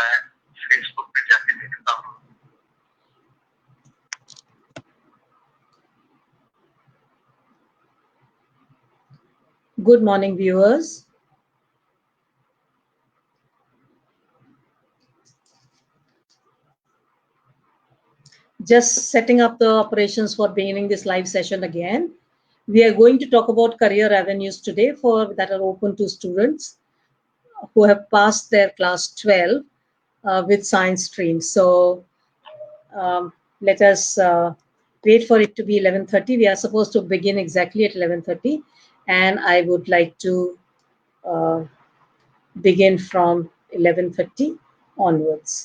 मैं फेसबुक पे जाके देखता हूँ। Good morning, viewers. Just setting up the operations for beginning this live session again. We are going to talk about career avenues today that are open to students who have passed their class 12 with science stream. So let us wait for it to be 11:30. We are supposed to begin exactly at 11:30, and I would like to begin from 11:30 onwards.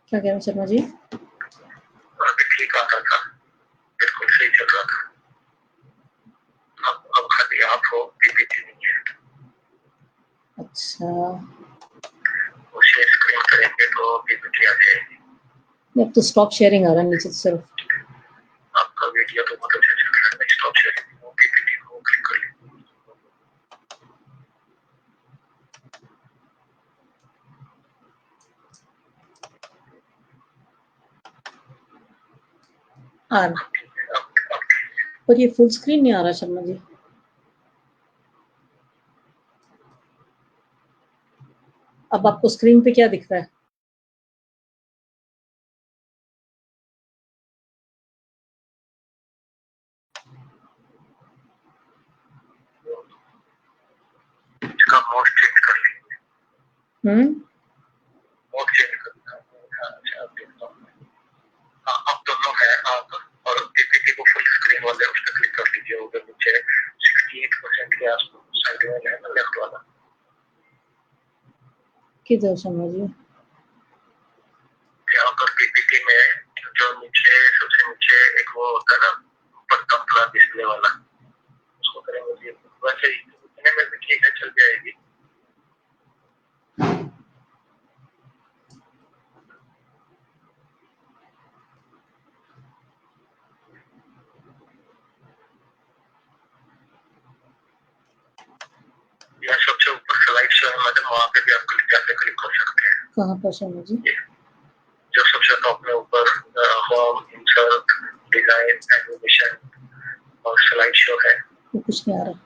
क्या कह रहे हैं शर्मा जी? अभी ठीक आ रहा था, बिल्कुल सही चल रहा था। अब खाली आप हो, पीपीटी नहीं है। अच्छा, वो शेयर स्क्रीन करेंगे तो पीपीटी आ जाएगी। अब तो स्टॉप शेयरिंग आ रहा है नीचे सिर्फ। आपका वीडियो तो बहुत अच्छा चल रहा है, मैं स्टॉप शेयरिंग को पीपीटी को क्लिक कर लें। आ रहा, पर ये फुल स्क्रीन नहीं आ रहा शर्मा जी। अब आपको स्क्रीन पे क्या दिख रहा है? इसका मोड चेंज कर लीजिए। मोड चेंज करना है। अच्छा, अब देखता हूँ। अब दोनों है, आप और पीपीटी को फुल स्क्रीन वाले उस पर क्लिक कर लीजिए। उधर नीचे 68% के आसपास साइड में है ना, लेफ्ट वाला। किधर शर्मा जी? यहाँ पर पीपीटी में जो नीचे सबसे नीचे एक वो होता है ना, ऊपर कंप्ला डिस्प्ले वाला, उसको करेंगे। वैसे इतने में भी ठीक है, चल जाएगी। या सबसे ऊपर स्लाइड शो है मैडम, वहाँ पे भी आप जाके क्लिक कर सकते हैं। कहाँ पर शर्मा जी? जो सबसे टॉप में ऊपर होम, इंसर्ट, डिजाइन, एनिमेशन और स्लाइड शो है। वो कुछ नहीं आ रहा।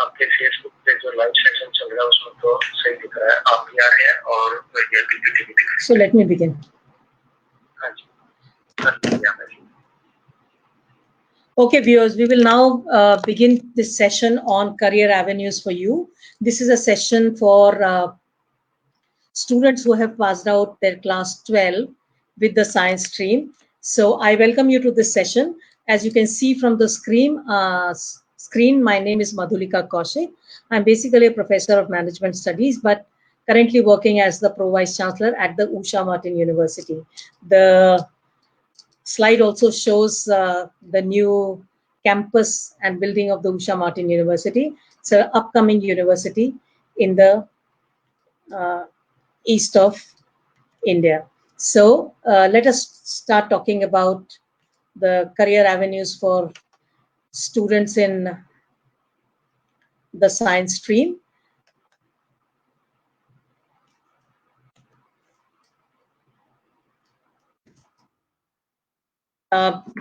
आपके फेसबुक पे जो लाइव सेशन चल रहा है उसमें तो सही दिख रहा है, आप भी आ रहे हैं और ये पीपीटी भी दिख रही है। So let me begin. हाँ जी, कर दिया मैंने। Okay, viewers, we will now begin this session on career avenues for you. This is a session for students who have passed out their class 12 with the science stream. So I welcome you to this session. As you can see from the screen, my name is Madhulika Kaushik. I'm basically a professor of management studies, but currently working as the Pro-Vice Chancellor at the Usha Martin University. The slide also shows the new campus and building of the Usha Martin University. It's an upcoming university in the east of India. So let us start talking about the career avenues for students in the science stream.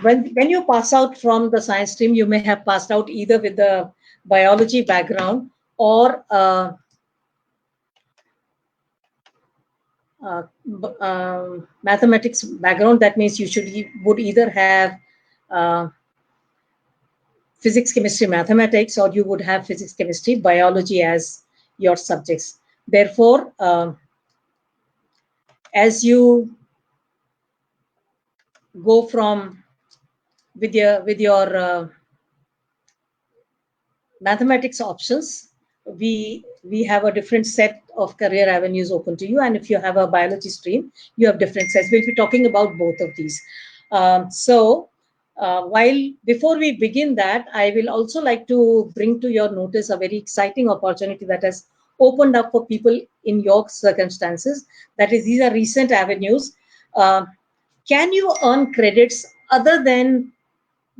When you pass out from the science stream, you may have passed out either with the biology background or mathematics background. That means you would either have physics, chemistry, mathematics, or you would have physics, chemistry, biology as your subjects. Therefore, as you go from with your mathematics options, we we have a different set of career avenues open to you. And if you have a biology stream, you have different sets. We'll be talking about both of these. Before we begin that, I will also like to bring to your notice a very exciting opportunity that has opened up for people in your circumstances. That is, these are recent avenues. Can you earn credits other than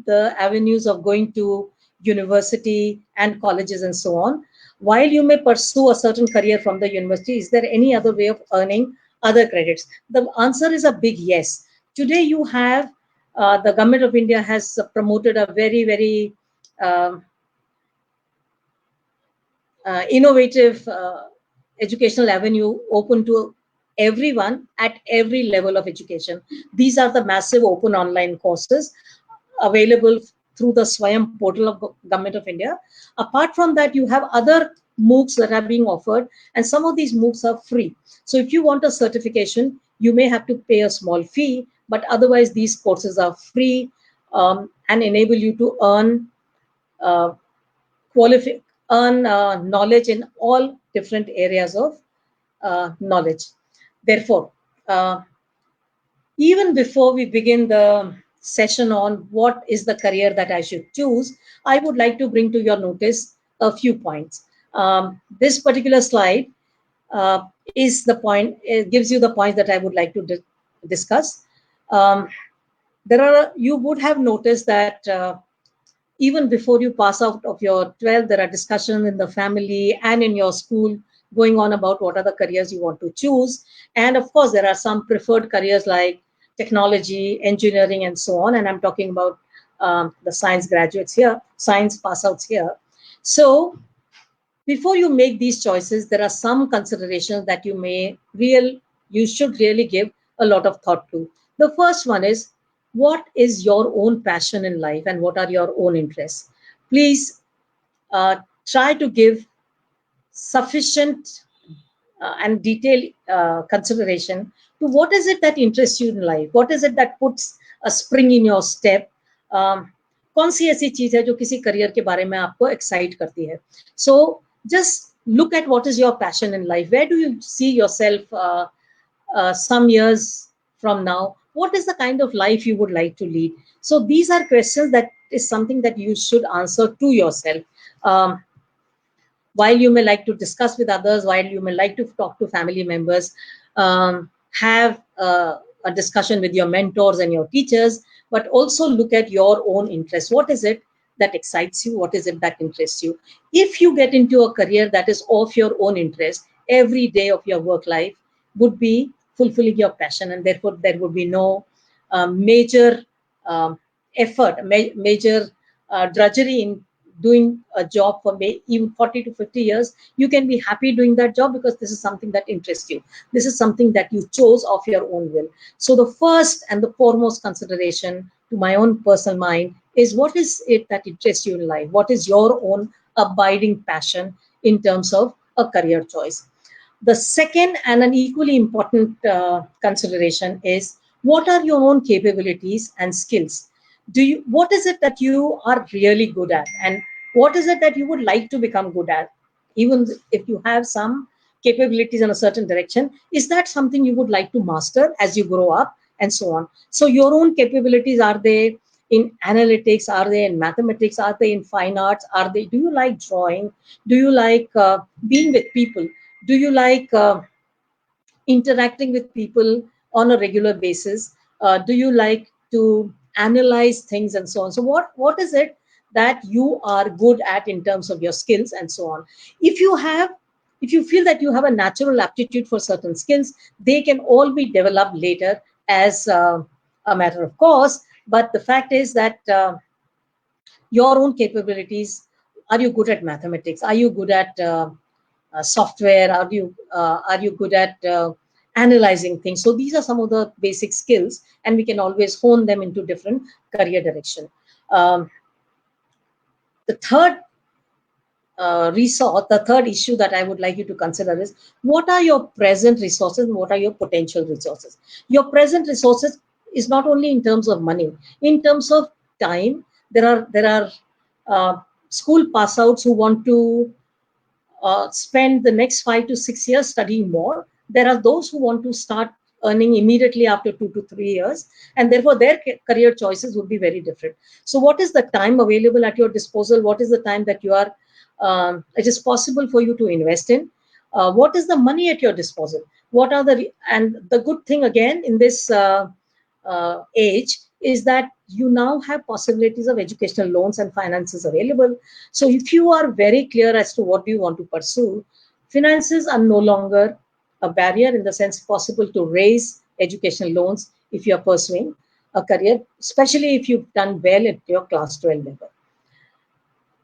the avenues of going to university and colleges and so on? While you may pursue a certain career from the university, is there any other way of earning other credits? The answer is a big yes. Today you have, the government of India has promoted a very, very innovative educational avenue open to everyone at every level of education. These are the massive open online courses available through the Swayam portal of Government of India. Apart from that, you have other MOOCs that are being offered, and some of these MOOCs are free. So if you want a certification, you may have to pay a small fee, but otherwise these courses are free and enable you to earn knowledge in all different areas of knowledge. Therefore, even before we begin the session on what is the career that I should choose, I would like to bring to your notice a few points. This particular slide is the point, it gives you the points that I would like to discuss. You would have noticed that even before you pass out of your 12th, there are discussions in the family and in your school going on about what are the careers you want to choose. And of course, there are some preferred careers like technology, engineering, and so on. And I'm talking about the science graduates here, science pass outs here. So before you make these choices, there are some considerations that you should really give a lot of thought to. The first one is, what is your own passion in life and what are your own interests? Please try to give sufficient and detailed consideration to what is it that interests you in life, what is it that puts a spring in your step. कौन सी ऐसी चीज है जो किसी career के बारे में आपको एक्साइट करती है? So just look at what is your passion in life. Where do you see yourself some years from now? What is the kind of life you would like to lead? So these are questions that is something that you should answer to yourself. While you may like to discuss with others, while you may like to talk to family members, have a discussion with your mentors and your teachers, but also look at your own interests. What is it that excites you? What is it that interests you? If you get into a career that is of your own interest, every day of your work life would be fulfilling your passion, and therefore there would be no major effort, major drudgery in doing a job for even 40 to 50 years. You can be happy doing that job because this is something that interests you. This is something that you chose of your own will. So the first and the foremost consideration to my own personal mind is, what is it that interests you in life? What is your own abiding passion in terms of a career choice? The second and an equally important consideration is, what are your own capabilities and skills? What is it that you are really good at, and what is it that you would like to become good at? Even if you have some capabilities in a certain direction, is that something you would like to master as you grow up, and so on? So your own capabilities, are they in analytics? Are they in mathematics? Are they in fine arts? Do you like drawing? Do you like being with people? Do you like interacting with people on a regular basis? Do you like to analyze things and so on? So what is it that you are good at in terms of your skills and so on? If you feel that you have a natural aptitude for certain skills, they can all be developed later as a matter of course. But the fact is that your own capabilities, are you good at mathematics? Are you good at software? Are you good at analyzing things? So these are some of the basic skills, and we can always hone them into different career direction. The third the third issue that I would like you to consider is, what are your present resources and what are your potential resources? Your present resources is not only in terms of money, in terms of time. There are school pass outs who want to spend the next 5 to 6 years studying more. There are those who want to start earning immediately after 2 to 3 years, and therefore their career choices would be very different. So what is the time available at your disposal? What is the time that you are, it is possible for you to invest in? What is the money at your disposal? What are and the good thing again in this age is that you now have possibilities of educational loans and finances available. So if you are very clear as to what you want to pursue, finances are no longer a barrier, in the sense possible to raise educational loans if you are pursuing a career, especially if you've done well at your class 12 level.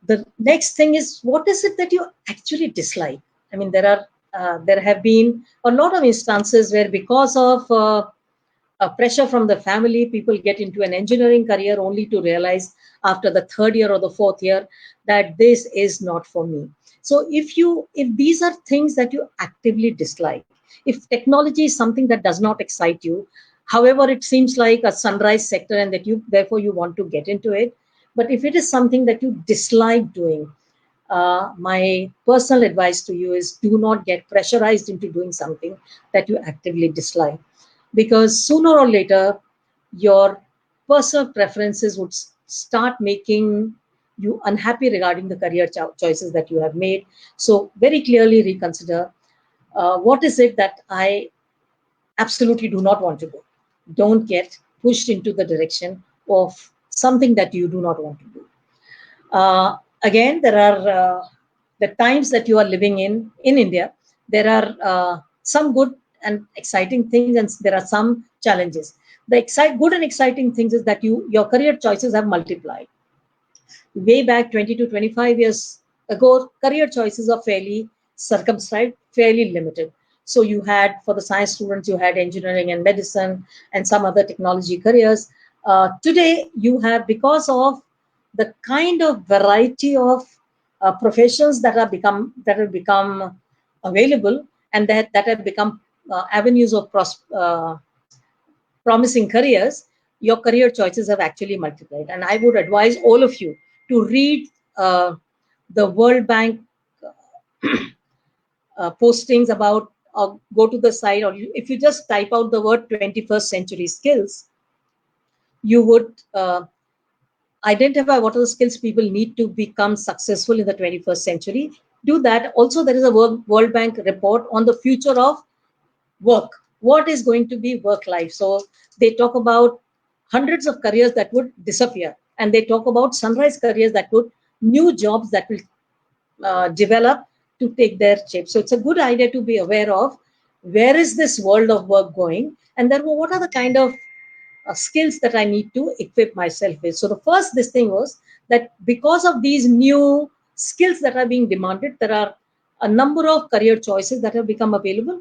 The next thing is, what is it that you actually dislike? I mean, there have been a lot of instances where, because of pressure from the family, people get into an engineering career only to realize after the 3rd year or the 4th year that this is not for me. So if these are things that you actively dislike, if technology is something that does not excite you, however it seems like a sunrise sector and that therefore you want to get into it, but if it is something that you dislike doing, my personal advice to you is, do not get pressurized into doing something that you actively dislike, because sooner or later your personal preferences would start making you unhappy regarding the career choices that you have made. So very clearly reconsider, what is it that I absolutely do not want to do. Don't get pushed into the direction of something that you do not want to do. Again, there are the times that you are living in India. There are some good and exciting things, and there are some challenges. The good and exciting things is that your career choices have multiplied. Way back 20 to 25 years ago, career choices are fairly circumscribed, fairly limited. So you had, for the science students, you had engineering and medicine and some other technology careers. Today, you have, because of the kind of variety of professions that have become available, and that have become avenues of promising careers, your career choices have actually multiplied. And I would advise all of you to read the World Bank postings about, or go to the site, or if you just type out the word 21st century skills, you would identify what are the skills people need to become successful in the 21st century. Do that. Also, there is a World Bank report on the future of work. What is going to be work life? So they talk about hundreds of careers that would disappear, and they talk about sunrise careers new jobs that will develop to take their shape. So it's a good idea to be aware of where is this world of work going, and then what are the kind of skills that I need to equip myself with. So the first this thing was that because of these new skills that are being demanded, there are a number of career choices that have become available.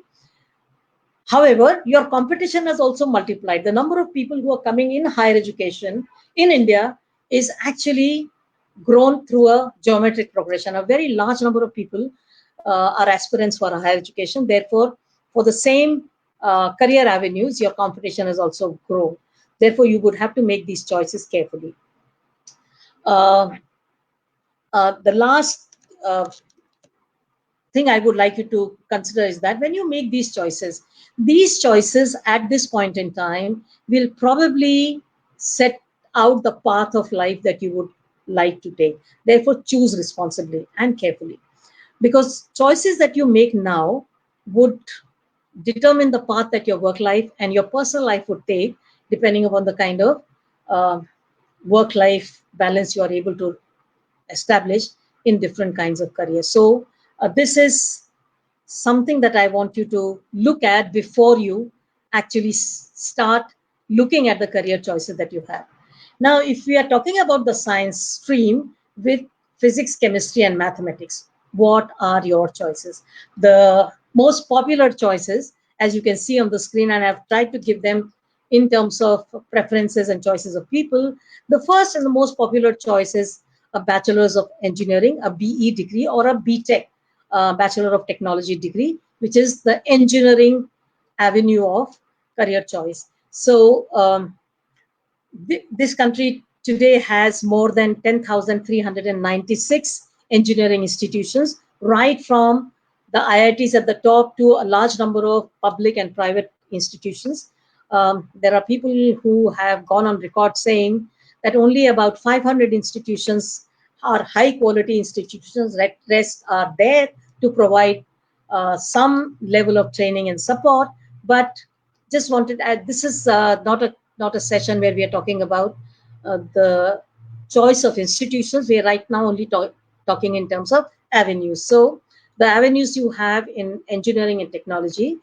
However, your competition has also multiplied. The number of people who are coming in higher education in India is actually grown through a geometric progression. A very large number of people are aspirants for a higher education. Therefore, for the same career avenues, your competition has also grown. Therefore, you would have to make these choices carefully. The last thing I would like you to consider is that when you make these choices at this point in time will probably set out the path of life that you would like to take. Therefore, choose responsibly and carefully, because choices that you make now would determine the path that your work life and your personal life would take, depending upon the kind of work-life balance you are able to establish in different kinds of careers. So this is something that I want you to look at before you actually start looking at the career choices that you have. Now, if we are talking about the science stream with physics, chemistry, and mathematics, what are your choices? The most popular choices, as you can see on the screen, and I've tried to give them in terms of preferences and choices of people. The first and the most popular choice is a Bachelor's of Engineering, a BE degree, or a BTech, Bachelor of Technology degree, which is the engineering avenue of career choice. So this country today has more than 10,396 engineering institutions, right from the IITs at the top to a large number of public and private institutions. There are people who have gone on record saying that only about 500 institutions are high quality institutions, rest are there to provide some level of training and support. But just wanted to add, this is not a session where we are talking about the choice of institutions. We are right now only talking in terms of avenues. So the avenues you have in engineering and technology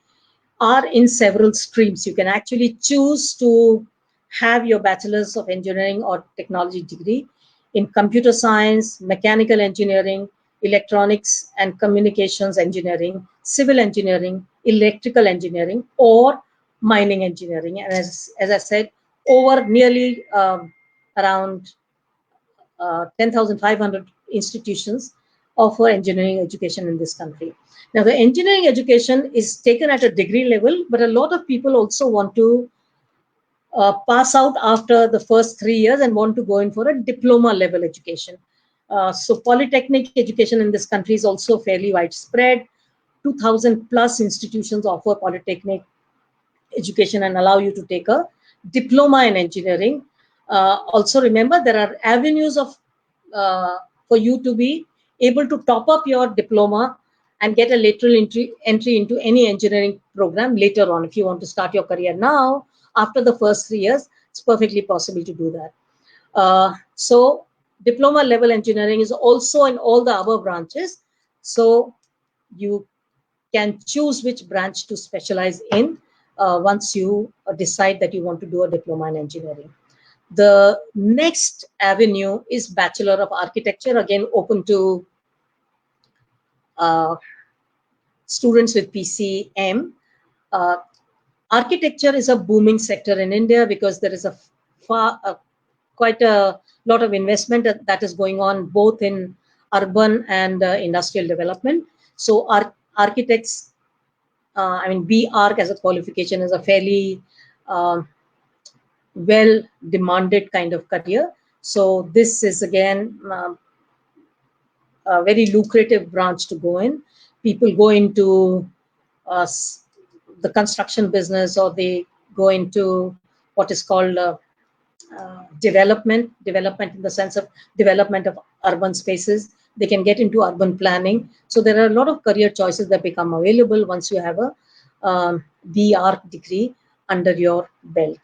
are in several streams. You can actually choose to have your bachelor's of engineering or technology degree in computer science, mechanical engineering, electronics and communications engineering, civil engineering, electrical engineering, or mining engineering. And as I said, over nearly around 10,500 institutions offer engineering education in this country. Now, the engineering education is taken at a degree level, but a lot of people also want to pass out after the first 3 years and want to go in for a diploma level education. So polytechnic education in this country is also fairly widespread. 2,000 plus institutions offer polytechnic education and allow you to take a diploma in engineering. Also remember, there are avenues of for you to be able to top up your diploma and get a lateral entry into any engineering program later on. If you want to start your career now, after the first 3 years, it's perfectly possible to do that. So diploma level engineering is also in all the above branches. So you can choose which branch to specialize in once you decide that you want to do a diploma in engineering. The next avenue is Bachelor of Architecture, again open to students with PCM. Architecture is a booming sector in India because there is quite a lot of investment that is going on both in urban and industrial development. So architects, I mean, BArch as a qualification is a fairly well demanded kind of career. So this is again a very lucrative branch to go in. People go into the construction business, or they go into what is called development in the sense of development of urban spaces. They can get into urban planning. So there are a lot of career choices that become available once you have a BArch degree under your belt.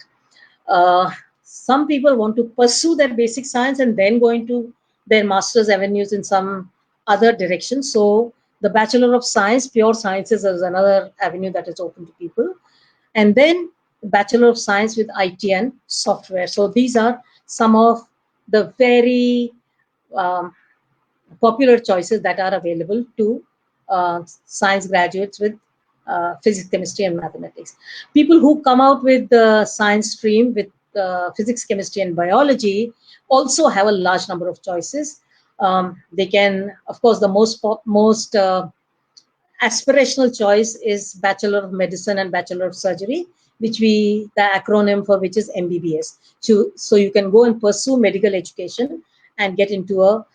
Some people want to pursue their basic science and then go into their master's avenues in some other direction. So the Bachelor of Science, Pure Sciences, is another avenue that is open to people. And then Bachelor of Science with IT and Software. So these are some of the very popular choices that are available to science graduates with physics, chemistry, and mathematics. People who come out with the science stream with physics, chemistry, and biology also have a large number of choices. They can, of course, the most aspirational choice is Bachelor of Medicine and Bachelor of Surgery, which the acronym for which is MBBS. So you can go and pursue medical education and get into a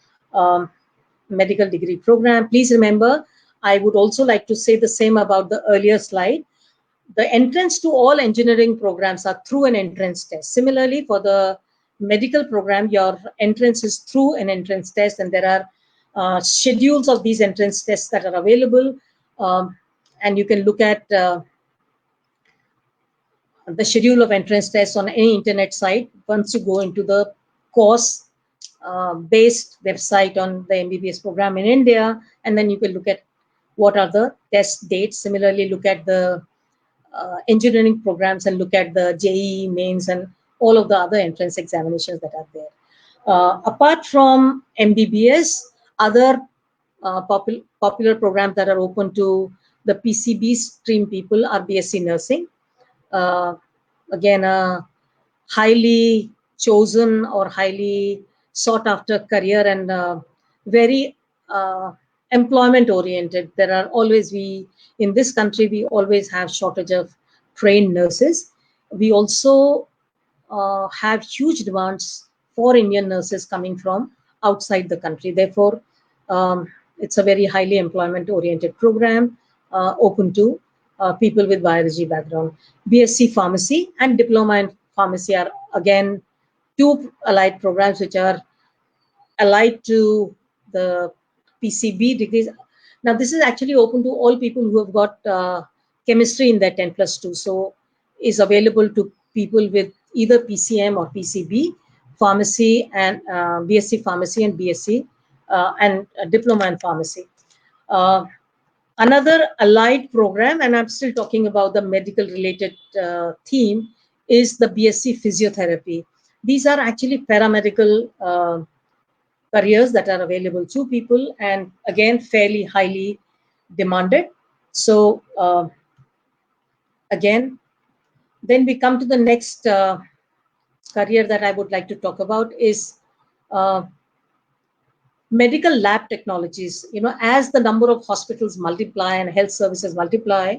medical degree program. Please remember, I would also like to say the same about the earlier slide. The entrance to all engineering programs are through an entrance test. Similarly, for the medical program, your entrance is through an entrance test, and there are schedules of these entrance tests that are available. And you can look at the schedule of entrance tests on any internet site once you go into the course based website on the MBBS program in India, and then you can look at what are the test dates. Similarly, look at the engineering programs and look at the JEE mains and all of the other entrance examinations that are there. Apart from MBBS, other popular programs that are open to the PCB stream people are BSc Nursing. Again, a highly chosen or highly sought after career and very employment oriented. There are always, in this country, we always have shortage of trained nurses. We also have huge demands for Indian nurses coming from outside the country. Therefore, it's a very highly employment-oriented program, open to people with biology background. BSc Pharmacy and Diploma in Pharmacy are again two allied programs which are allied to the PCB degrees. Now, this is actually open to all people who have got chemistry in their 10+2. So, is available to people with either PCM or PCB, pharmacy and BSc Pharmacy and BSc and Diploma in Pharmacy. Another allied program, and I'm still talking about the medical related theme, is the BSc Physiotherapy. These are actually paramedical careers that are available to people, and again fairly highly demanded. So again, then we come to the next career that I would like to talk about is medical lab technologies. You know, as the number of hospitals multiply and health services multiply,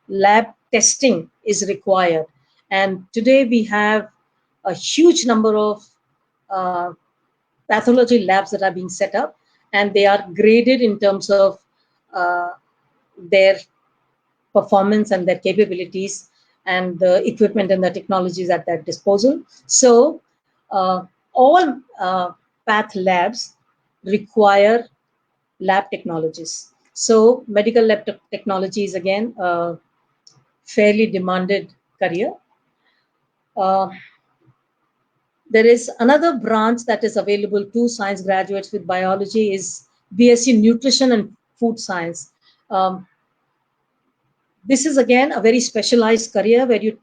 lab testing is required, and today we have a huge number of pathology labs that are being set up, and they are graded in terms of their performance and their capabilities and the equipment and the technologies at their disposal. So all path labs require lab technologies. So medical lab technology is again a fairly demanded career. There is another branch that is available to science graduates with biology is BSc Nutrition and Food Science. This is again a very specialized career where you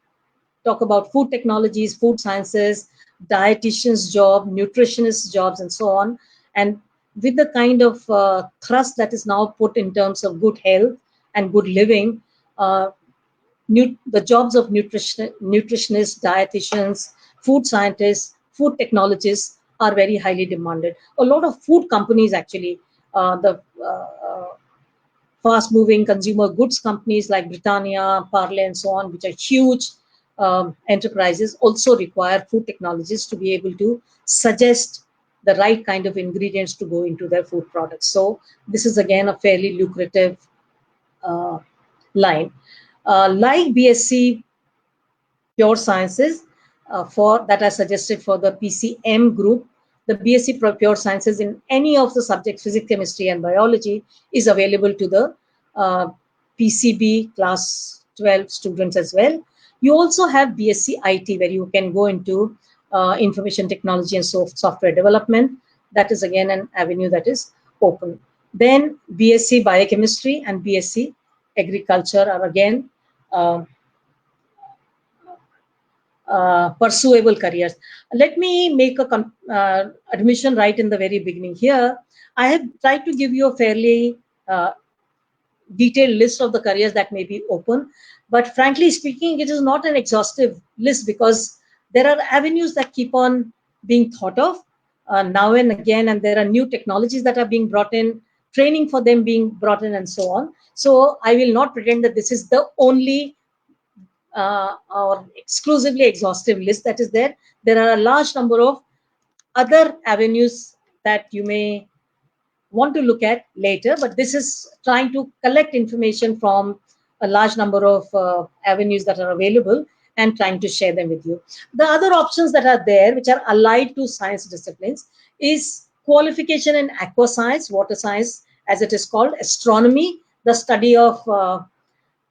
talk about food technologies, food sciences, dietitian's job, nutritionist jobs, and so on. And with the kind of thrust that is now put in terms of good health and good living, the jobs of nutritionists, dietitians, food scientists, food technologists are very highly demanded. A lot of food companies actually, the fast-moving consumer goods companies like Britannia, Parle, and so on, which are huge enterprises, also require food technologists to be able to suggest the right kind of ingredients to go into their food products. So this is again a fairly lucrative line. Like BSc Pure Sciences, that are suggested for the PCM group, the BSc Pure Sciences in any of the subjects, physics, chemistry, and biology, is available to the PCB class 12 students as well. You also have BSc IT, where you can go into information technology and software development. That is again an avenue that is open. Then BSc Biochemistry and BSc Agriculture are again pursuable careers. Let me make a admission right in the very beginning here. I have tried to give you a fairly detailed list of the careers that may be open, but frankly speaking, it is not an exhaustive list because there are avenues that keep on being thought of now and again, and there are new technologies that are being brought in, training for them being brought in, and so on. So I will not pretend that this is the only or exclusively exhaustive list that is there. There are a large number of other avenues that you may want to look at later, but this is trying to collect information from a large number of avenues that are available and trying to share them with you. The other options that are there, which are allied to science disciplines, is qualification in aqua science, water science, as it is called, astronomy, the study of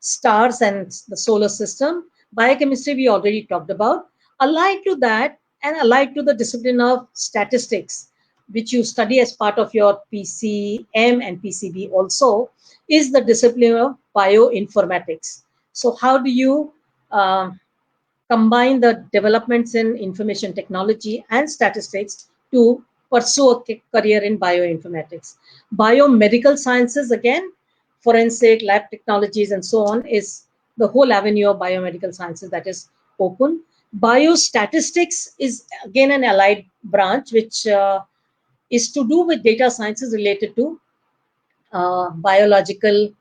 stars and the solar system. Biochemistry we already talked about. Allied to that and allied to the discipline of statistics, which you study as part of your PCM and PCB also, is the discipline of bioinformatics. So how do you combine the developments in information technology and statistics to pursue a career in bioinformatics? Biomedical sciences, again, forensic, lab technologies, and so on, is the whole avenue of biomedical sciences that is open. Biostatistics is again an allied branch, which is to do with data sciences related to biological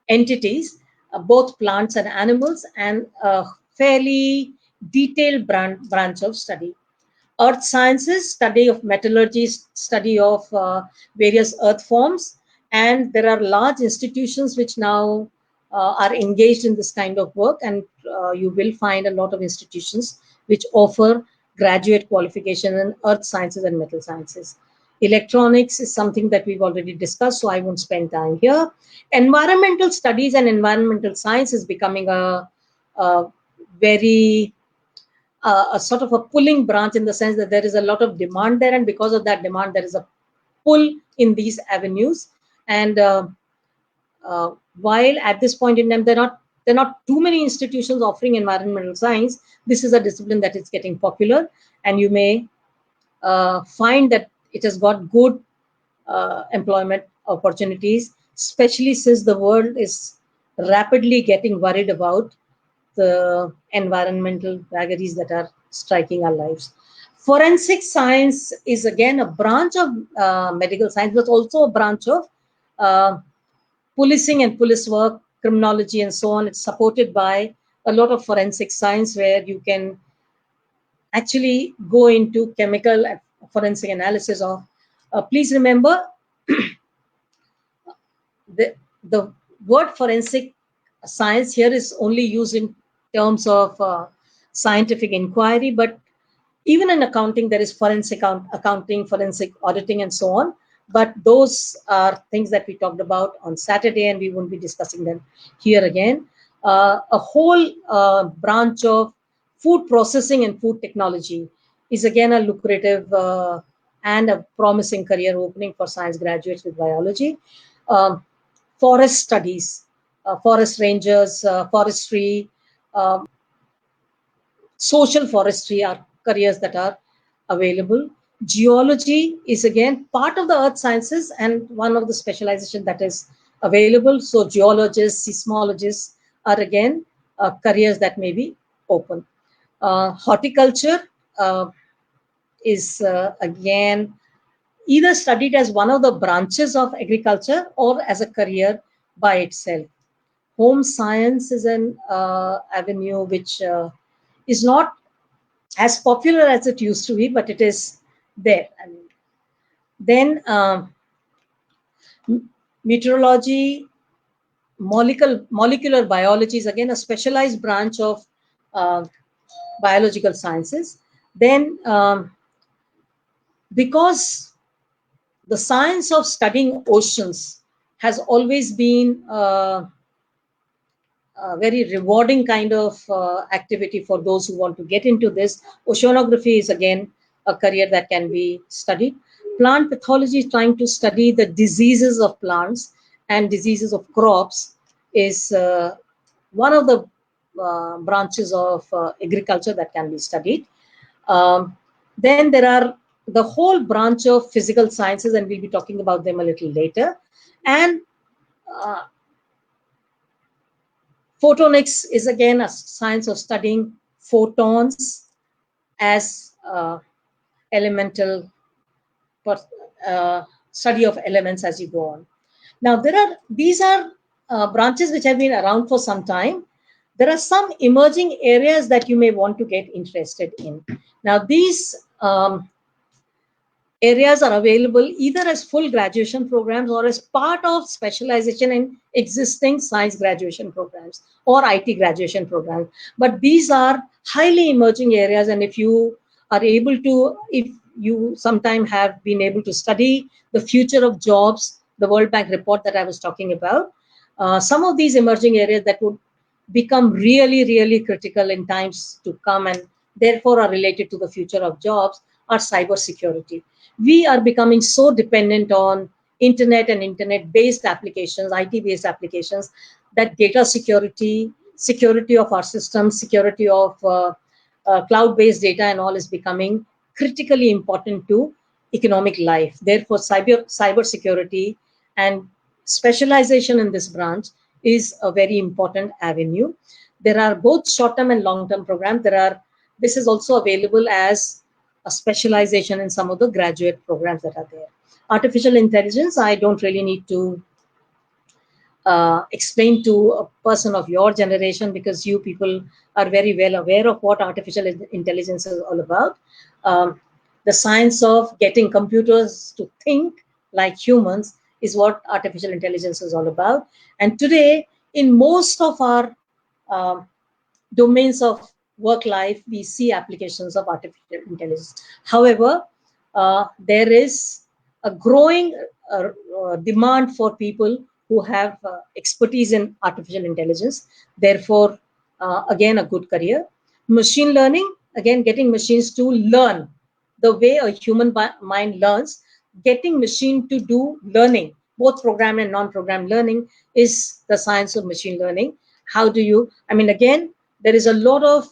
entities, both plants and animals, and a fairly detailed branch of study. Earth sciences, study of metallurgy, study of various earth forms. And there are large institutions which now are engaged in this kind of work, and you will find a lot of institutions which offer graduate qualification in earth sciences and metal sciences. Electronics is something that we've already discussed, so I won't spend time here. Environmental studies and environmental science is becoming a very a sort of a pulling branch, in the sense that there is a lot of demand there, and because of that demand, there is a pull in these avenues. And while at this point in time there are not too many institutions offering environmental science, this is a discipline that is getting popular, and you may find that it has got good employment opportunities, especially since the world is rapidly getting worried about the environmental vagaries that are striking our lives. Forensic science is again a branch of medical science, but also a branch of policing and police work, criminology, and so on. It's supported by a lot of forensic science, where you can actually go into chemical forensic analysis of. Please remember, the word forensic science here is only used in terms of scientific inquiry, but even in accounting, there is forensic accounting, forensic auditing, and so on. But those are things that we talked about on Saturday, and we won't be discussing them here again. A whole branch of food processing and food technology is again a lucrative and a promising career opening for science graduates with biology. Forest studies, forest rangers, forestry, social forestry are careers that are available. Geology is again part of the earth sciences and one of the specializations that is available. So geologists, seismologists are again careers that may be open. Horticulture is again either studied as one of the branches of agriculture or as a career by itself. Home science is an avenue which is not as popular as it used to be, but it is there. And then meteorology, molecular biology is again a specialized branch of biological sciences. Then because the science of studying oceans has always been a very rewarding kind of activity for those who want to get into this. Oceanography is again a career that can be studied. Plant pathology, is trying to study the diseases of plants and diseases of crops, is one of the branches of agriculture that can be studied. Then there are the whole branch of physical sciences, and we'll be talking about them a little later. And photonics is again a science of studying photons as elemental study of elements as you go on. Now these are branches which have been around for some time. There are some emerging areas that you may want to get interested in. Now these areas are available either as full graduation programs or as part of specialization in existing science graduation programs or IT graduation programs. But these are highly emerging areas, and if you are able to, if you sometime have been able to study the future of jobs, the World Bank report that I was talking about, some of these emerging areas that would become really, really critical in times to come and therefore are related to the future of jobs are cybersecurity. We are becoming so dependent on internet and internet-based applications, IT-based applications, that data security, security of our systems, security of cloud-based data and all is becoming critically important to economic life. Therefore, cybersecurity and specialization in this branch is a very important avenue. There are both short-term and long-term programs. This is also available as a specialization in some of the graduate programs that are there. Artificial intelligence, I don't really need to explain to a person of your generation, because you people are very well aware of what artificial intelligence is all about. The science of getting computers to think like humans is what artificial intelligence is all about. And today, in most of our domains of work life, we see applications of artificial intelligence. However, there is a growing demand for people who have expertise in artificial intelligence. Therefore, again, a good career. Machine learning, again, getting machines to learn the way a human mind learns. Getting machine to do learning, both program and non-program learning, is the science of machine learning. How do you, I mean, again, there is a lot of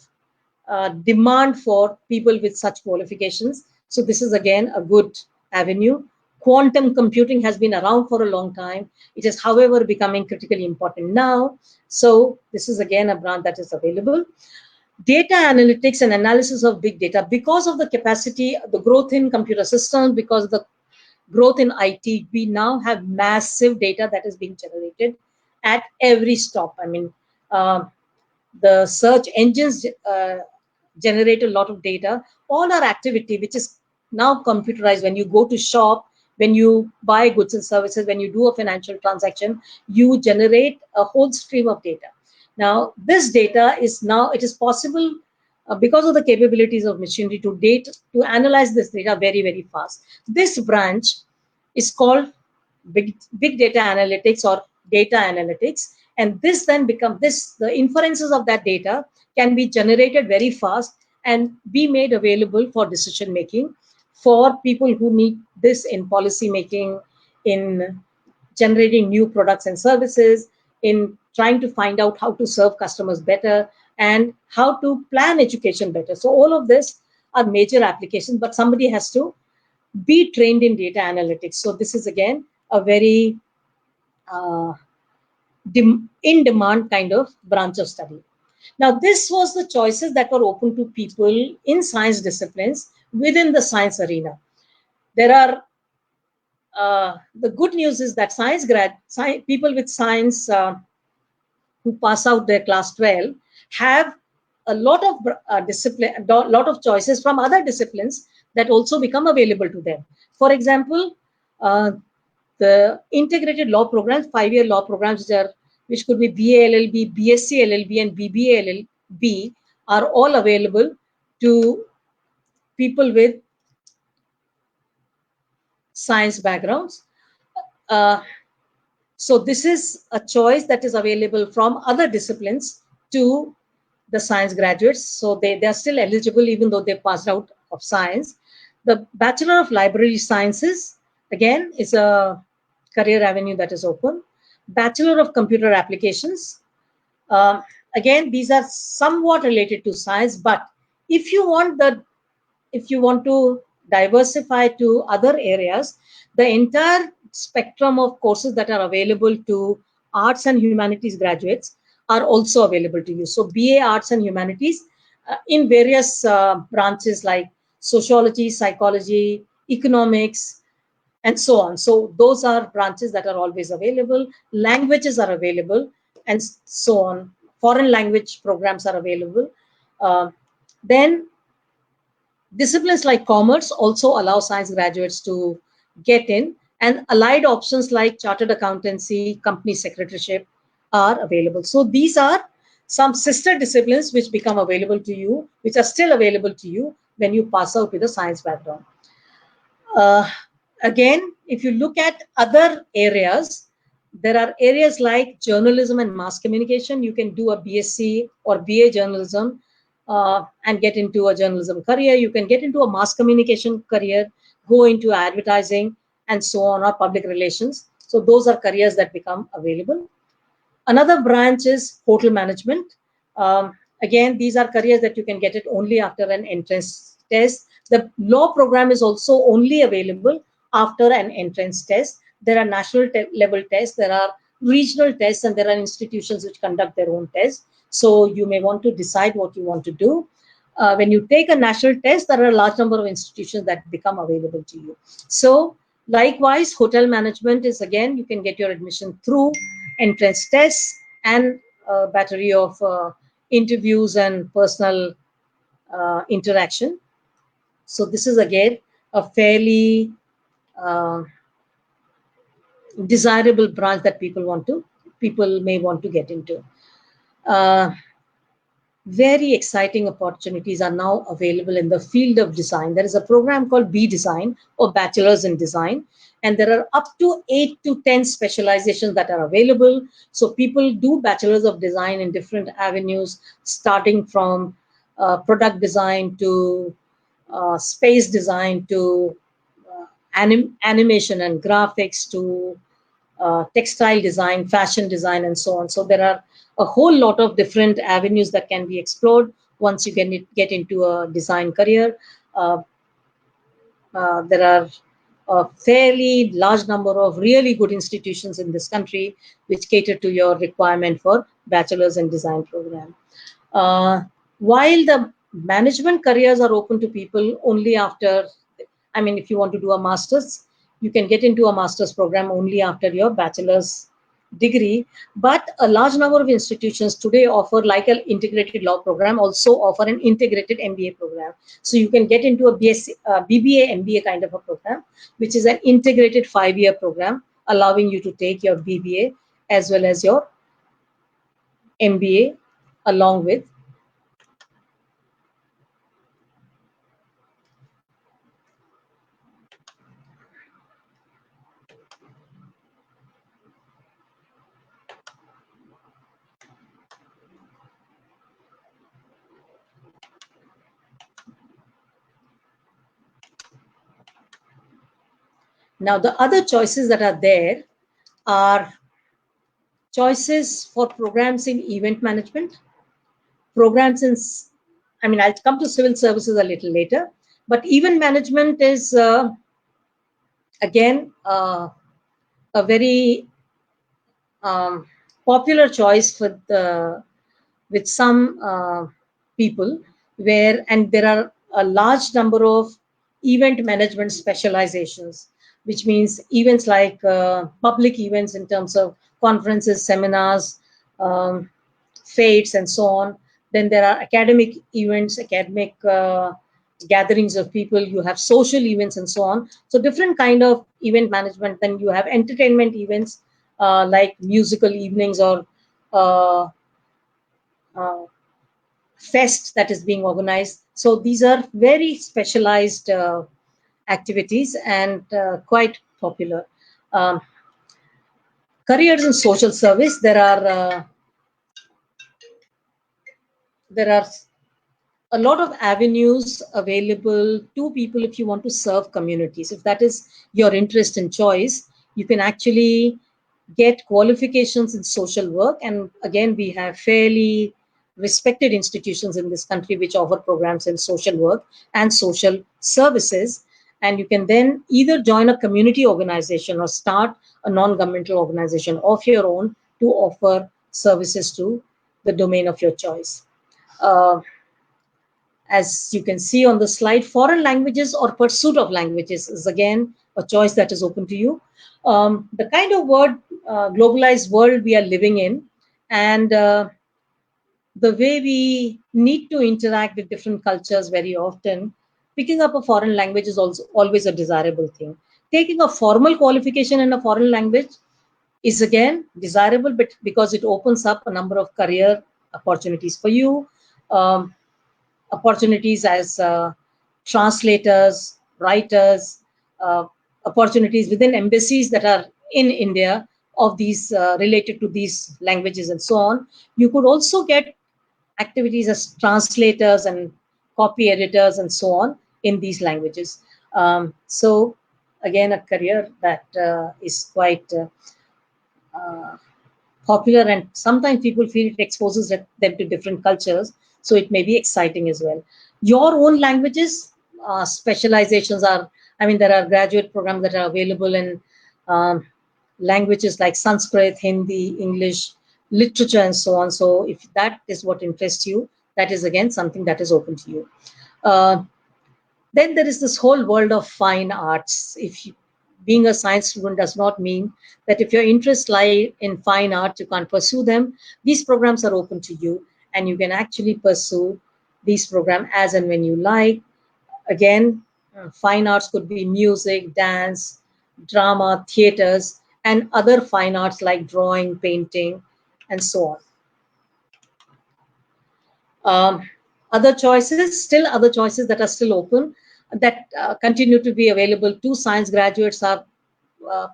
demand for people with such qualifications. So this is again a good avenue. Quantum computing has been around for a long time. It is, however, becoming critically important now. So this is again a branch that is available. Data analytics and analysis of big data, because of the capacity, the growth in computer systems, because of the growth in IT, we now have massive data that is being generated at every stop. I mean, the search engines generate a lot of data. All our activity, which is now computerized, when you go to shop, when you buy goods and services, when you do a financial transaction, you generate a whole stream of data. Now, this data is now, it is possible because of the capabilities of machinery to analyze this data very, very fast. This branch is called big data analytics or data analytics. And this then the inferences of that data can be generated very fast and be made available for decision making for people who need this in policy making, in generating new products and services, in trying to find out how to serve customers better and how to plan education better. So all of this are major applications, but somebody has to be trained in data analytics. So this is again a very in-demand kind of branch of study. Now, this was the choices that were open to people in science disciplines within the science arena. There are, the good news is that people with science who pass out their class 12 have a lot of choices from other disciplines that also become available to them. For example, the integrated law programs, 5-year law programs, which could be BA LLB, BSc LLB, and BBA LLB, are all available to people with science backgrounds. So this is a choice that is available from other disciplines to the science graduates. So they are still eligible even though they passed out of science. The Bachelor of Library Sciences, again, is a career avenue that is open. Bachelor of Computer Applications, again, these are somewhat related to science, but if you want to diversify to other areas, the entire spectrum of courses that are available to arts and humanities graduates are also available to you. So BA Arts and Humanities in various branches like sociology, psychology, economics, and so on. So those are branches that are always available. Languages are available, and so on. Foreign language programs are available. Then disciplines like commerce also allow science graduates to get in, and allied options like chartered accountancy, company secretaryship are available. So these are some sister disciplines which become available to you, which are still available to you when you pass out with a science background. Again, if you look at other areas, there are areas like journalism and mass communication. You can do a BSc or BA journalism and get into a journalism career. You can get into a mass communication career, go into advertising, and so on, or public relations. So those are careers that become available. Another branch is hotel management. Again, these are careers that you can get it only after an entrance test. The law program is also only available after an entrance test. There are national level tests, there are regional tests, and there are institutions which conduct their own tests. So you may want to decide what you want to do. When you take a national test, there are a large number of institutions that become available to you. So likewise, hotel management is, again, you can get your admission through entrance tests and a battery of interviews and personal interaction. So this is again a fairly desirable branch that people may want to get into. Very exciting opportunities are now available in the field of design. There is a program called B Design, or Bachelor's in Design, and there are up to 8 to 10 specializations that are available. So people do Bachelor's of Design in different avenues, starting from product design to space design to animation and graphics to textile design, fashion design, and so on. So there are a whole lot of different avenues that can be explored once you get into a design career. There are a fairly large number of really good institutions in this country which cater to your requirement for bachelor's in design program. While the management careers are open to people only after, I mean, if you want to do a master's, you can get into a master's program only after your bachelor's degree. But a large number of institutions today offer, like an integrated law program, also offer an integrated MBA program. So you can get into a BBA, MBA kind of a program, which is an integrated 5-year program, allowing you to take your BBA as well as your MBA along with. Now, the other choices that are there are choices for programs in event management, programs in, I mean, I'll come to civil services a little later, but event management is, again, a very popular choice for with some people, and there are a large number of event management specializations, which means events like public events in terms of conferences, seminars, fates, and so on. Then there are academic events, academic gatherings of people. You have social events and so on. So different kind of event management. Then you have entertainment events like musical evenings or fest that is being organized. So these are very specialized activities and quite popular. Careers in social service, there are a lot of avenues available to people if you want to serve communities. If that is your interest and choice, you can actually get qualifications in social work. And again, we have fairly respected institutions in this country which offer programs in social work and social services. And you can then either join a community organization or start a non-governmental organization of your own to offer services to the domain of your choice. As you can see on the slide, foreign languages or pursuit of languages is again a choice that is open to you. The kind of globalized world we are living in, and the way we need to interact with different cultures very often, picking up a foreign language is also always a desirable thing. Taking a formal qualification in a foreign language is again desirable, but because it opens up a number of career opportunities for you. Opportunities as translators, writers, opportunities within embassies that are in India of these related to these languages and so on. You could also get activities as translators and copy editors and so on in these languages. So again, a career that is quite popular, and sometimes people feel it exposes them to different cultures, so it may be exciting as well. Your own languages specializations are, I mean, there are graduate programs that are available in languages like Sanskrit, Hindi, English, literature, and so on. So if that is what interests you, that is again something that is open to you. Then there is this whole world of fine arts. Being a science student does not mean that if your interests lie in fine art, you can't pursue them. These programs are open to you, and you can actually pursue these programs as and when you like. Again, fine arts could be music, dance, drama, theaters, and other fine arts like drawing, painting, and so on. Other choices that are still open, that continue to be available to science graduates are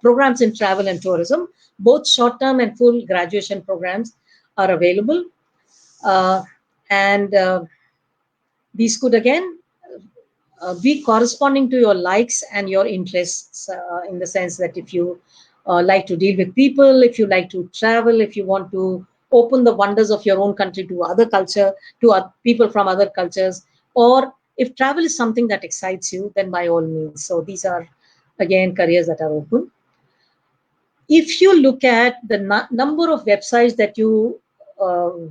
programs in travel and tourism. Both short-term and full graduation programs are available. And these could again be corresponding to your likes and your interests, in the sense that if you like to deal with people, if you like to travel, if you want to open the wonders of your own country to other culture, to people from other cultures, or if travel is something that excites you, then by all means. So these are again careers that are open. If you look at the number of websites that you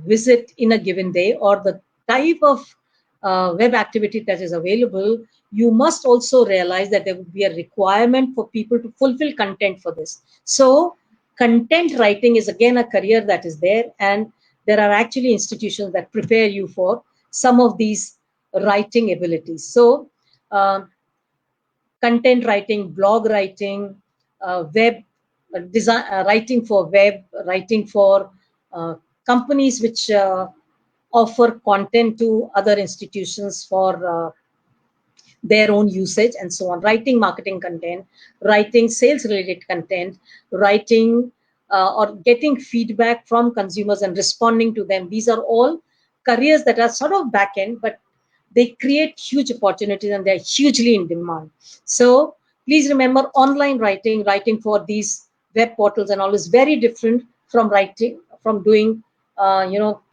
visit in a given day, or the type of web activity that is available, you must also realize that there would be a requirement for people to fulfill content for this. So content writing is again a career that is there, and there are actually institutions that prepare you for some of these writing abilities. So content writing, blog writing, web design, writing for web, writing for companies which offer content to other institutions for their own usage, and so on. Writing marketing content, writing sales related content, writing or getting feedback from consumers and responding to them. These are all careers that are sort of back end, but they create huge opportunities and they're hugely in demand. So please remember, online writing, writing for these web portals and all is very different from doing,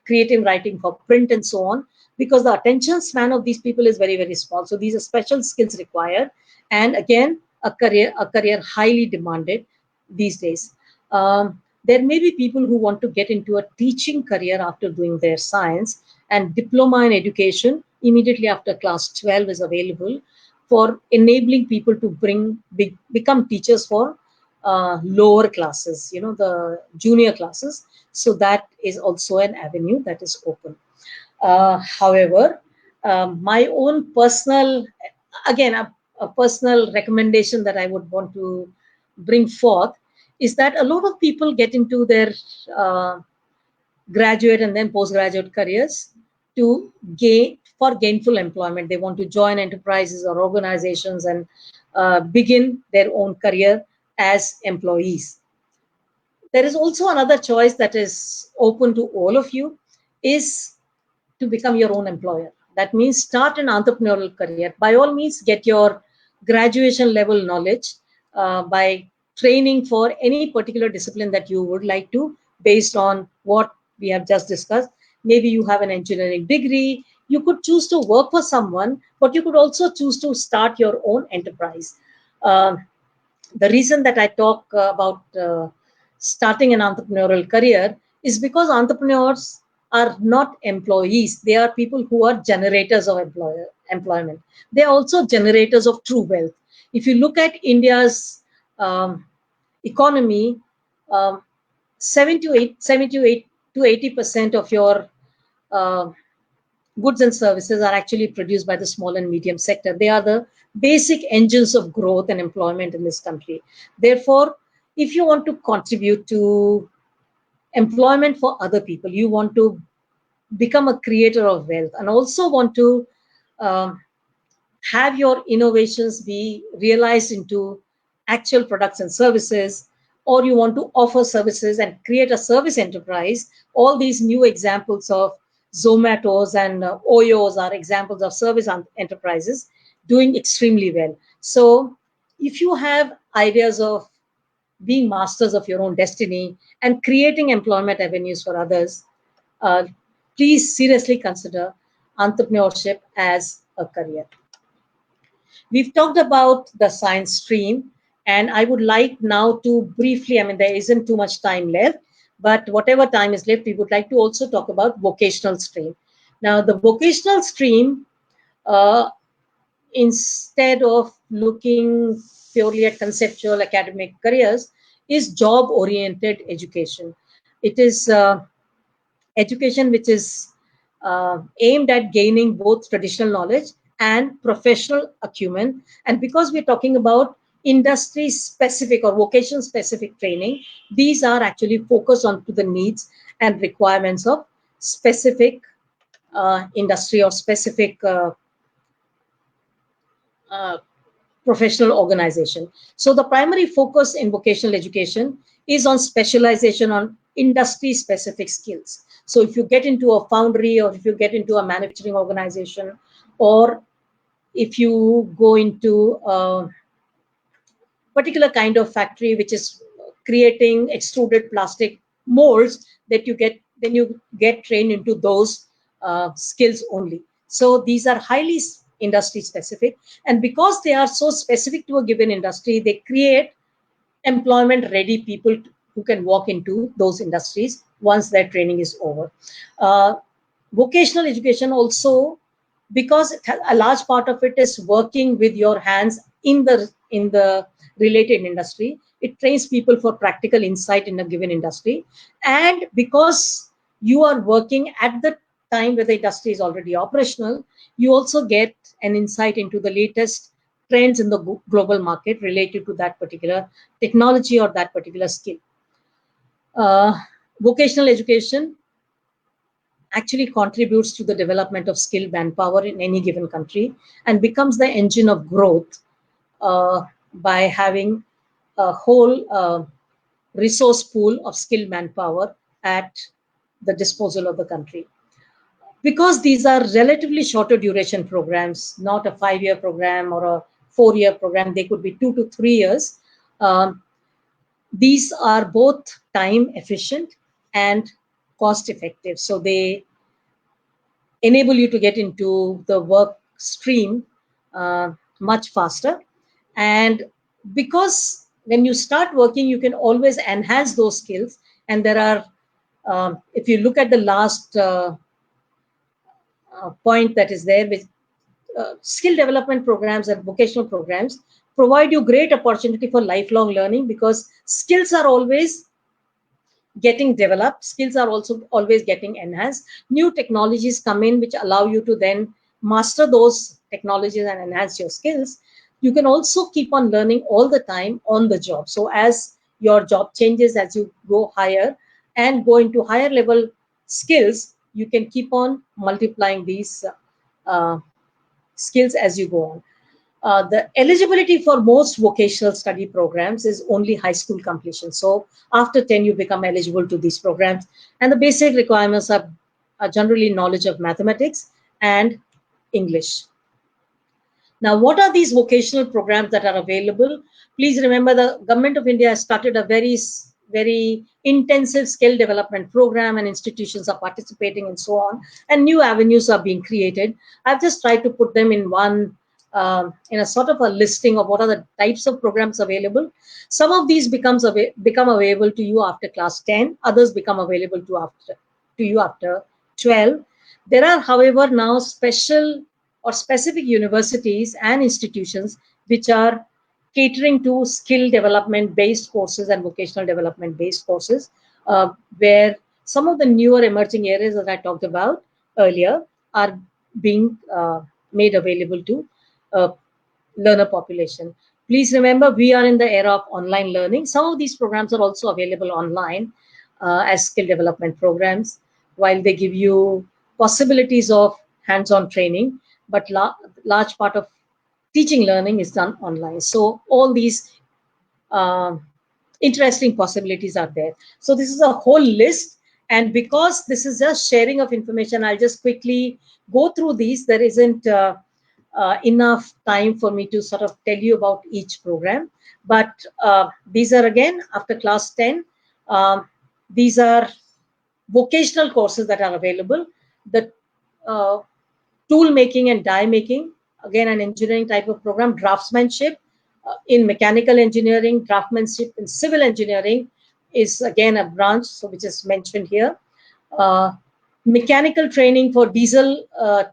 creative writing for print and so on, because the attention span of these people is very, very small. So these are special skills required. And again, a career highly demanded these days. There may be people who want to get into a teaching career after doing their science, and diploma in education immediately after class 12 is available for enabling people to become teachers for lower classes, the junior classes. So that is also an avenue that is open. However, my own personal, again, a personal recommendation that I would want to bring forth is that a lot of people get into their graduate and then postgraduate careers to for gainful employment. They want to join enterprises or organizations and begin their own career as employees. There is also another choice that is open to all of you, is to become your own employer. That means start an entrepreneurial career. By all means, get your graduation level knowledge by training for any particular discipline that you would like to, based on what we have just discussed. Maybe you have an engineering degree. You could choose to work for someone, but you could also choose to start your own enterprise. The reason that I talk about starting an entrepreneurial career is because entrepreneurs are not employees. They are people who are generators of employment. They are also generators of true wealth. If you look at India's economy, 78 to 80% of your goods and services are actually produced by the small and medium sector. They are the basic engines of growth and employment in this country. Therefore, if you want to contribute to employment for other people, you want to become a creator of wealth, and also want to have your innovations be realized into actual products and services, or you want to offer services and create a service enterprise. All these new examples of Zomatos and Oyos are examples of service enterprises doing extremely well. So if you have ideas of being masters of your own destiny and creating employment avenues for others, please seriously consider entrepreneurship as a career. We've talked about the science stream, and I would like now to briefly, there isn't too much time left, but whatever time is left, we would like to also talk about vocational stream. Now, the vocational stream, instead of looking purely at conceptual academic careers, is job-oriented education. It is education which is aimed at gaining both traditional knowledge and professional acumen. And because we're talking about industry specific or vocation specific training, these are actually focused on to the needs and requirements of specific industry or specific professional organization. So the primary focus in vocational education is on specialization on industry specific skills. So if you get into a foundry, or if you get into a manufacturing organization, or if you go into a particular kind of factory which is creating extruded plastic molds, that you get trained into those skills only. So these are highly industry specific, and because they are so specific to a given industry, they create employment ready people who can walk into those industries once their training is over. Vocational education also, because a large part of it is working with your hands in the related industry, it trains people for practical insight in a given industry. And because you are working at the time where the industry is already operational, you also get an insight into the latest trends in the global market related to that particular technology or that particular skill. Vocational education actually contributes to the development of skilled manpower in any given country and becomes the engine of growth by having a whole resource pool of skilled manpower at the disposal of the country. Because these are relatively shorter duration programs, not a 5-year program or a 4-year program, they could be 2 to 3 years. These are both time efficient and cost effective. So they enable you to get into the work stream much faster. And because when you start working, you can always enhance those skills. And there are, if you look at the last point that is there, with skill development programs and vocational programs provide you great opportunity for lifelong learning, because skills are always getting developed, skills are also always getting enhanced. New technologies come in which allow you to then master those technologies and enhance your skills. You can also keep on learning all the time on the job. So as your job changes, as you go higher and go into higher level skills, you can keep on multiplying these skills as you go on. The eligibility for most vocational study programs is only high school completion. So after 10, you become eligible to these programs. And the basic requirements are generally knowledge of mathematics and English. Now, what are these vocational programs that are available? Please remember, the Government of India has started a very intensive skill development program, and institutions are participating and so on, and new avenues are being created. I've just tried to put them in one, in a sort of a listing of what are the types of programs available. Some of these become available to you after class 10, others become available to you after 12. There are, however, now special or specific universities and institutions which are catering to skill development based courses and vocational development based courses, where some of the newer emerging areas that I talked about earlier are being made available to learner population. Please remember, we are in the era of online learning. Some of these programs are also available online as skill development programs, while they give you possibilities of hands-on training, but large part of teaching learning is done online. So all these interesting possibilities are there. So this is a whole list, and because this is just sharing of information, I'll just quickly go through these. There isn't enough time for me to sort of tell you about each program, but these are again after class 10. These are vocational courses that are available. The tool making and die making, again an engineering type of program. Draftsmanship in mechanical engineering, draftsmanship in civil engineering is again a branch, so which is mentioned here. Mechanical training for diesel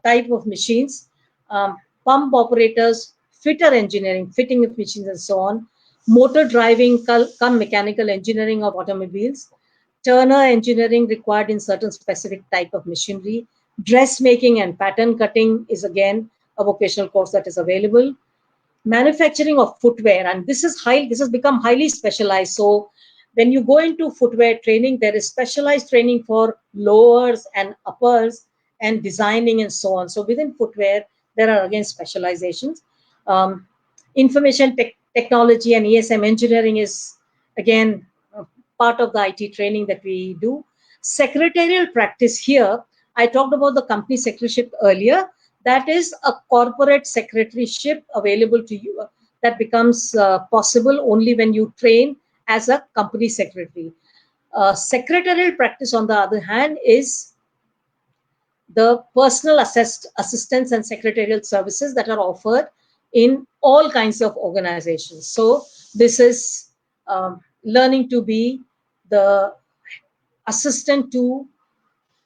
type of machines, pump operators, fitter engineering, fitting of machines and so on. Motor driving come mechanical engineering of automobiles. Turner engineering required in certain specific type of machinery. Dressmaking and pattern cutting is again a vocational course that is available. Manufacturing of footwear, and this has become highly specialized. So when you go into footwear training, there is specialized training for lowers and uppers and designing and so on. So within footwear, there are again specializations. Information technology and ESM engineering is again part of the IT training that we do. Secretarial practice here, I talked about the company secretaryship earlier. That is a corporate secretaryship available to you that becomes possible only when you train as a company secretary. Secretarial practice, on the other hand, is the personal assistance and secretarial services that are offered in all kinds of organizations. So this is learning to be the assistant to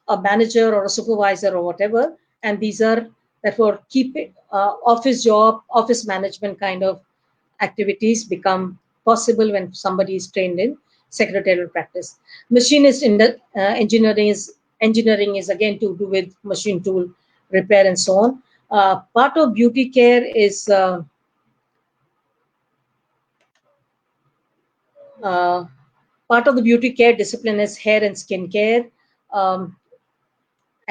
a manager or a supervisor or whatever, and these are therefore office job, office management kind of activities become possible when somebody is trained in secretarial practice. Machinist in the engineering is again to do with machine tool repair and so on. Part of beauty care is part of the beauty care discipline is hair and skin care.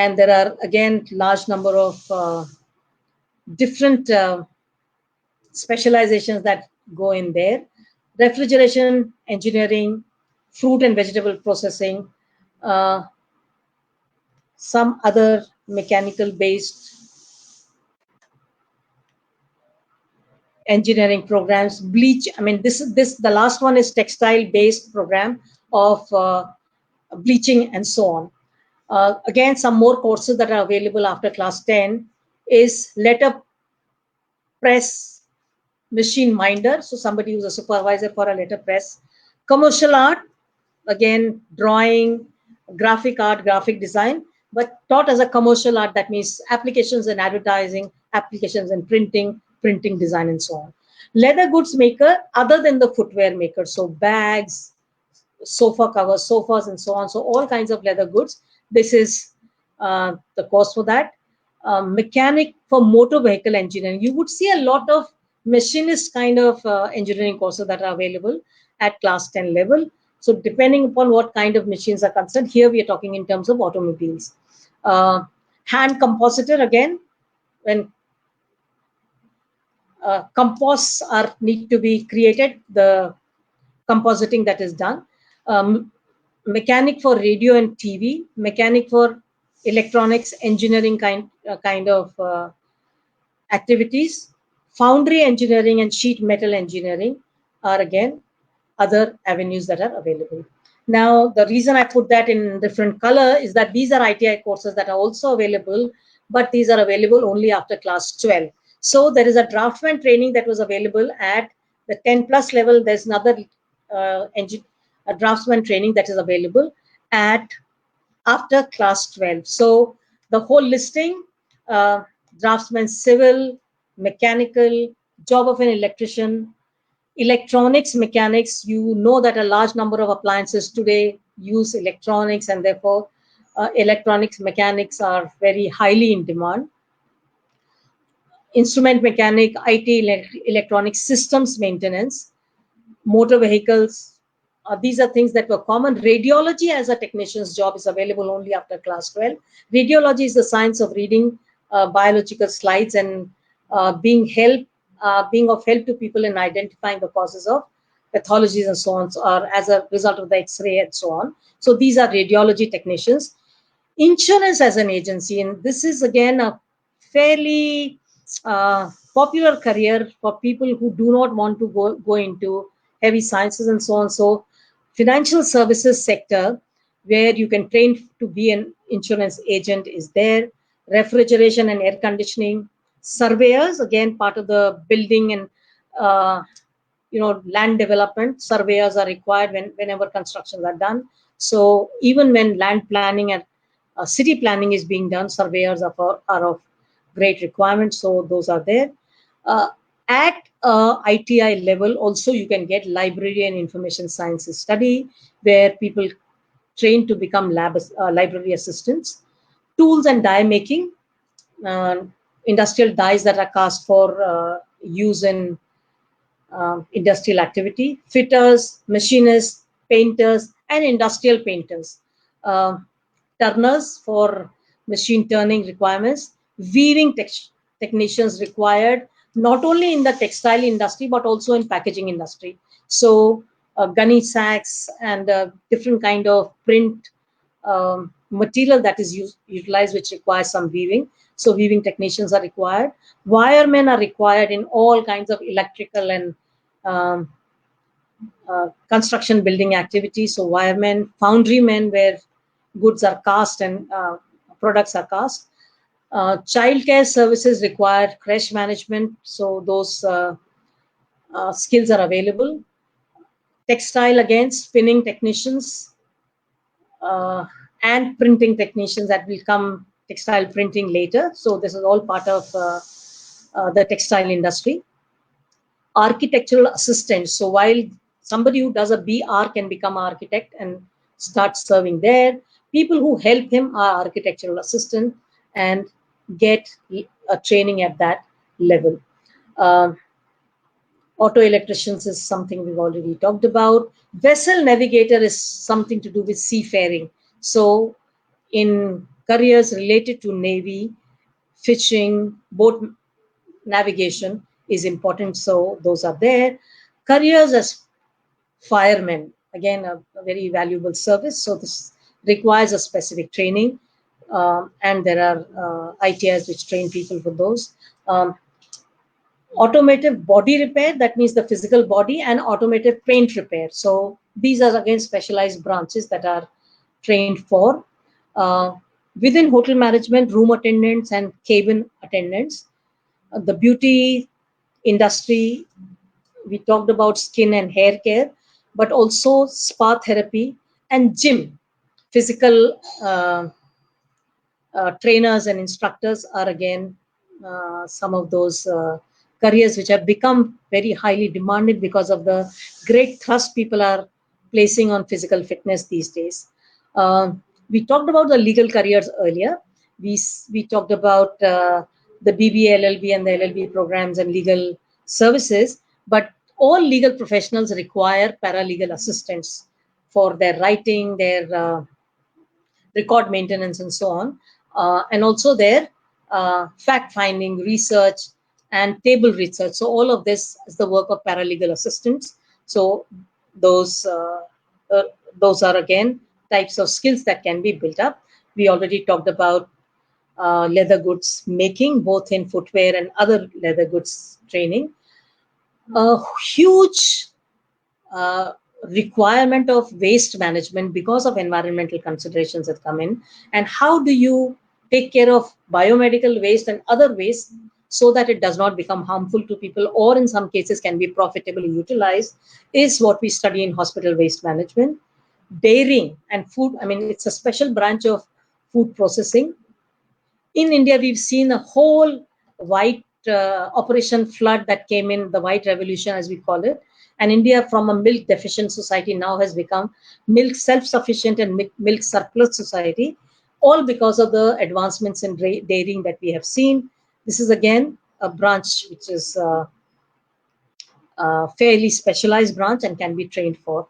And there are again large number of different specializations that go in there. Refrigeration engineering, fruit and vegetable processing, some other mechanical based engineering programs, bleach. I mean, the last one is textile based program of bleaching and so on. Again, some more courses that are available after class 10 is letter press machine minder. So somebody who's a supervisor for a letter press. Commercial art, again, drawing, graphic art, graphic design, but taught as a commercial art. That means applications in advertising, applications in printing, printing design, and so on. Leather goods maker, other than the footwear maker, so bags, sofa covers, sofas, and so on. So all kinds of leather goods. This is the course for that. Mechanic for motor vehicle engineering. You would see a lot of machinist kind of engineering courses that are available at class 10 level. So depending upon what kind of machines are concerned, here we are talking in terms of automobiles. Hand compositor, again, when composts need to be created, the compositing that is done. Mechanic for radio and TV, mechanic for electronics engineering kind of activities. Foundry engineering and sheet metal engineering are again other avenues that are available. Now, the reason I put that in different color is that these are ITI courses that are also available, but these are available only after class 12. So there is a draftsman training that was available at the 10 plus level. There's another a draftsman training that is available at after class 12. So the whole listing, draftsman civil, mechanical, job of an electrician, electronics mechanics. You know that a large number of appliances today use electronics, and therefore electronics mechanics are very highly in demand. Instrument mechanic, IT, electronic systems maintenance, motor vehicles. These are things that were common. Radiology as a technician's job is available only after class 12. Radiology is the science of reading biological slides and being of help to people in identifying the causes of pathologies and so on, or as a result of the X-ray and so on. So these are radiology technicians. Insurance as an agency, and this is again a fairly popular career for people who do not want to go into heavy sciences and so on. So financial services sector, where you can train to be an insurance agent, is there. Refrigeration and air conditioning. Surveyors, again, part of the building and land development. Surveyors are required whenever constructions are done. So even when land planning and city planning is being done, surveyors are of great requirement. So those are there. At ITI level, also you can get library and information sciences study, where people train to become library assistants. Tools and die making. industrial dyes that are cast for use in industrial activity, fitters, machinists, painters, and industrial painters, turners for machine turning requirements, weaving technicians required not only in the textile industry but also in packaging industry. So gunny sacks and different kind of print material that is utilized, which requires some weaving. So weaving technicians are required. Wiremen are required in all kinds of electrical and construction building activities. So wiremen, foundrymen, where goods are cast and products are cast. Childcare services require creche management. So those skills are available. Textile, again, spinning technicians and printing technicians, that will come textile printing later. So this is all part of the textile industry. Architectural assistants. So while somebody who does a BR can become an architect and start serving there, people who help him are architectural assistant and get a training at that level. Auto electricians is something we've already talked about. Vessel navigator is something to do with seafaring. So in careers related to navy, fishing, boat navigation is important. So those are there. Careers as firemen, again, a very valuable service. So this requires a specific training. And there are ITIs which train people for those. Automotive body repair, that means the physical body, and automotive paint repair. So these are again specialized branches that are trained for. Within hotel management, room attendants and cabin attendants. The beauty industry, we talked about skin and hair care, but also spa therapy and gym. Physical trainers and instructors are again some of those careers which have become very highly demanded because of the great thrust people are placing on physical fitness these days. We talked about the legal careers earlier. We talked about the BBA, LLB and the LLB programs and legal services, but all legal professionals require paralegal assistance for their writing, their record maintenance and so on, and also their fact-finding, research, and table research. So all of this is the work of paralegal assistants. So those are again types of skills that can be built up. We already talked about leather goods making, both in footwear and other leather goods training. A huge requirement of waste management because of environmental considerations that come in, and how do you take care of biomedical waste and other waste so that it does not become harmful to people, or in some cases can be profitably utilized, is what we study in hospital waste management. Dairying and food, I mean, it's a special branch of food processing. In India, we've seen a whole white operation flood that came in, the white revolution as we call it. And India, from a milk deficient society, now has become milk self-sufficient and milk surplus society, all because of the advancements in dairying that we have seen. This is again a branch which is a fairly specialized branch and can be trained for.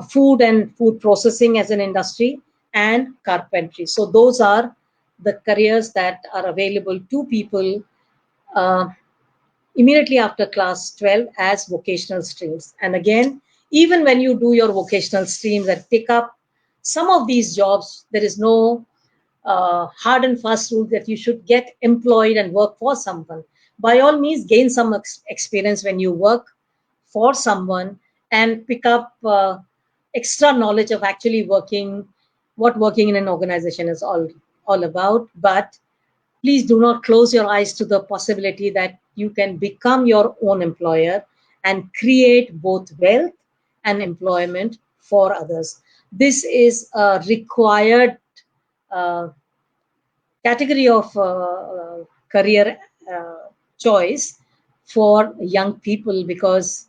Food and food processing as an industry, and carpentry. So those are the careers that are available to people immediately after class 12 as vocational streams. And again, even when you do your vocational streams and pick up some of these jobs, there is no hard and fast rule that you should get employed and work for someone. By all means, gain some experience when you work for someone and pick up extra knowledge of actually working, what working in an organization is all about. But please do not close your eyes to the possibility that you can become your own employer and create both wealth and employment for others. This is a required category of career choice for young people, because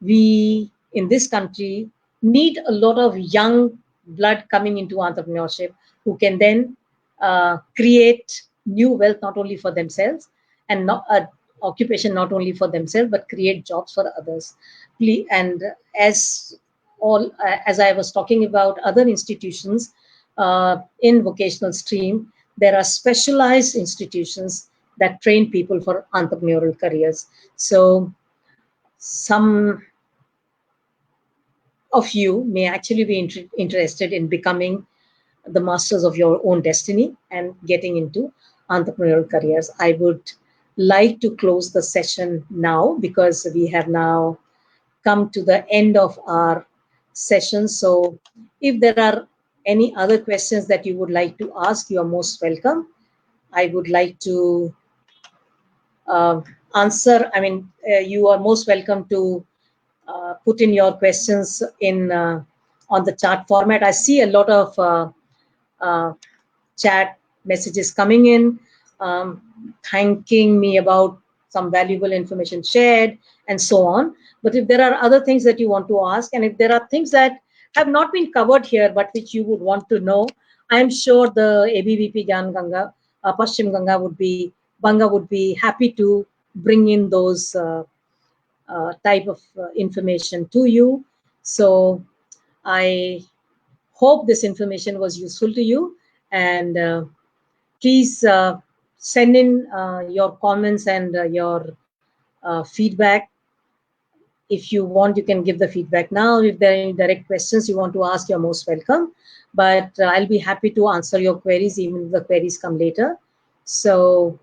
we in this country need a lot of young blood coming into entrepreneurship who can then create new wealth not only for themselves and not occupation not only for themselves but create jobs for others. And as I was talking about other institutions in vocational stream, there are specialized institutions that train people for entrepreneurial careers. So some of you may actually be interested in becoming the masters of your own destiny and getting into entrepreneurial careers. I would like to close the session now because we have now come to the end of our session. So if there are any other questions that you would like to ask, you are most welcome. I would like to answer. I mean, you are most welcome to put in your questions in on the chat format. I see a lot of chat messages coming in, thanking me about some valuable information shared and so on. But if there are other things that you want to ask, and if there are things that have not been covered here but which you would want to know, I am sure the ABVP Gyan Ganga, Paschim Ganga would be happy to bring in those type of information to you. So I hope this information was useful to you, and please send in your comments and your feedback. If you want, you can give the feedback now. If there are any direct questions you want to ask, you're most welcome. But I'll be happy to answer your queries, even if the queries come later. So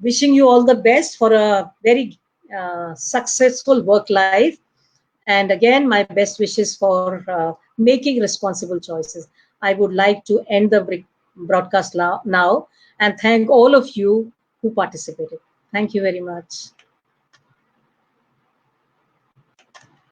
wishing you all the best for a very successful work life. And again, my best wishes for making responsible choices. I would like to end the broadcast now and thank all of you who participated. Thank you very much.